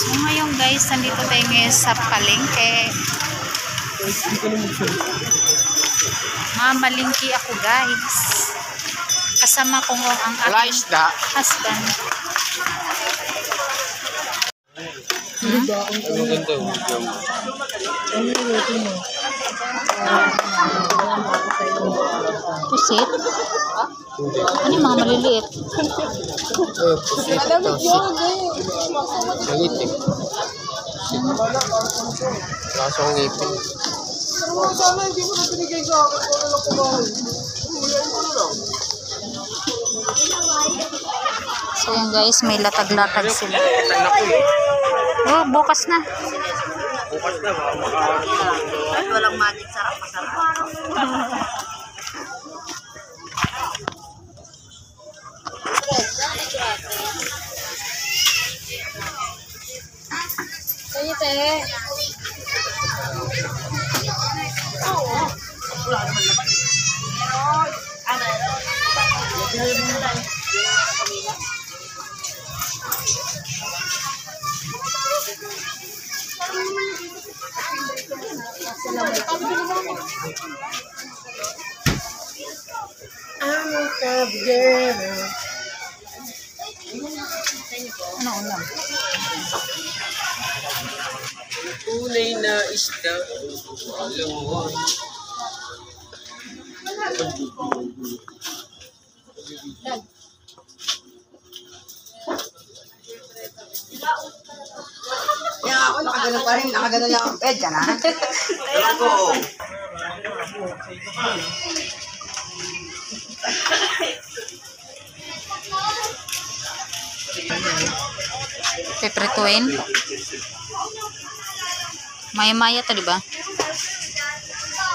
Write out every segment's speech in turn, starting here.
So ngayon guys, nandito tayo ngayon sa palengke. Mamalingki ako guys. Kasama ko ang aking husband. Pusit? Ano yung mga maliliit? Pusit. Malitik. Lasong ngipin. Sana hindi mo na pinigay sa akin. Wala lang kumain. Hulayin ko na lang. So yan guys, may latag-latag sila. Oh, bukas na. Bukas na. At walang magic, sarap, masarap. Sige, te. Ano ulam? Tunay na isda. Alam. Kaya ako nakagano pa rin, nakagano lang ang bed ka na. Alam ko. Pepretuin. Maya-maya to, di ba?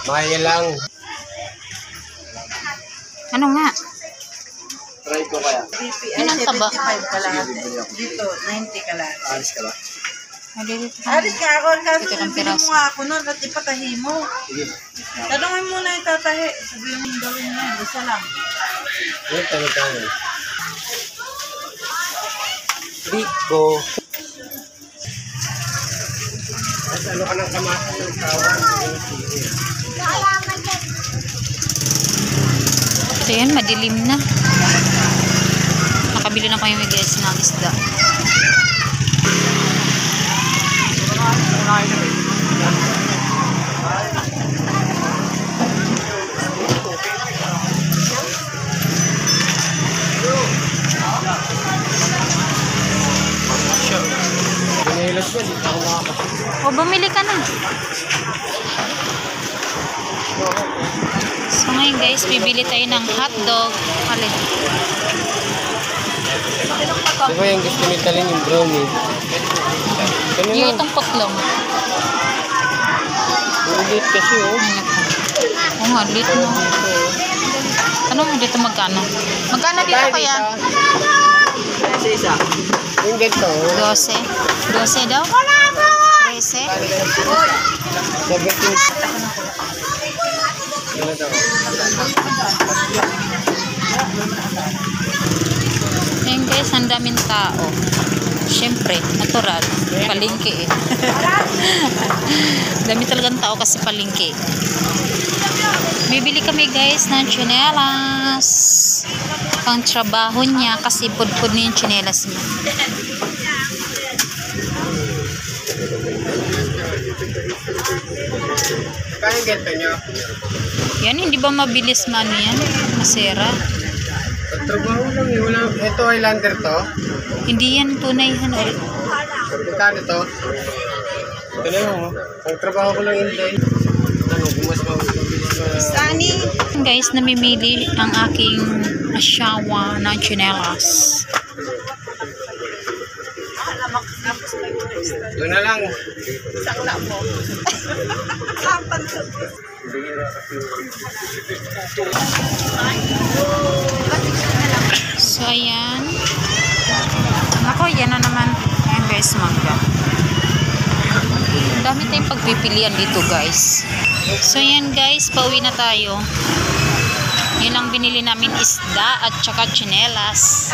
Maya lang. Ano nga? Try ko kaya. Yun ang taba. 75 ka lahat. Dito, 90 ka lahat. Alis ka ba? Alis ka ako, kasi Ito ng sabihin piraso. mo nga ako nun, at ipatahi mo. Sige. Tanungin mo na itatahi. Sabihin mo gawin mo yan, isa lang. Ano tanong tayo? Rico. At ano ka ng kamasan ng kawan? So yan, madilim na. Nakabili na kayo guys ng isda. Pinahilas ba? Dito ako makakasama. O, bumili ka na. So ngayon guys, bibili tayo ng hotdog. Alin? Di ba yung gusto ni Talin yung brownie? Kano Yung lang. itong putlong. Ulit kasi oh. Oo nga, lit no. Ano mo dito magkano? Magkano dito kaya? Isa. Yung ganito. 12. 12 daw? 13. 17. Ano daw? Ngayon guys, ang daming tao. Siyempre, natural. Palengke eh. Dami talagang tao kasi palengke. Bibili kami guys ng tsinelas. Pang trabaho niya kasi pudpud na yung tsinelas niya. Kaya yung ganito nyo? Yan, hindi ba mabilis man yan? Masera. Pagtrabaho lang yun. Ito Highlander to. Hindi yan tunay. Pagkano to? Ito na lang oh. Pagtrabaho ko lang yun dahil. Ano, gumas ba? Sani! Guys, namimili ang aking asawa ng tsinelas. Doon na lang. Sakla mo. So, ayan. Ako, yan na naman. Ayan guys, mangga. Ang dami tayong pagpipilian dito guys. So, ayan guys, pauwi na tayo. Yun ang binili namin, isda at saka tsinelas.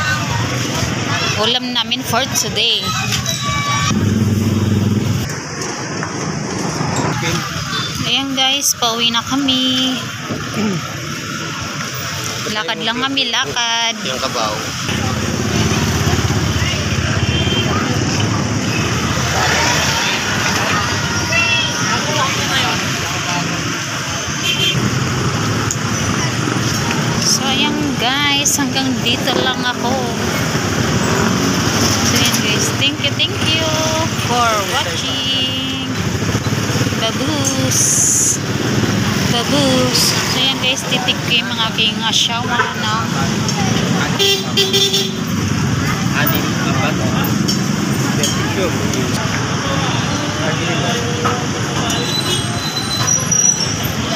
Ulam namin for today. guys, pauwi na kami. Lakad lang kami, lakad. Yung kabaw. So ayan guys, hanggang dito lang ako. So ayan guys, thank you for watching. Babus. Babus. So ayan guys, titik ko yung mga aking asawa na. Anim, apat.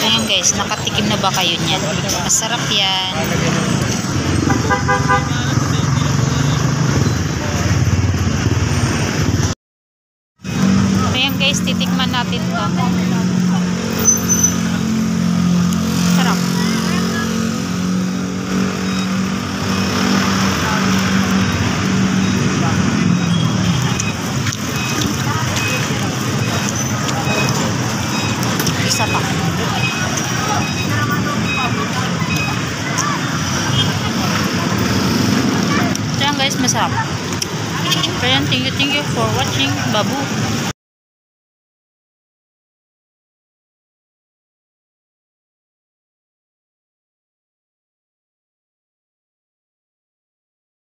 Ayan guys, nakatikim na ba kayo niyan? Masarap yan. Ayan guys, titikman natin to. Sarap. Isa pa. Ayan guys, masarap. Ayan, thank you for watching. Babu.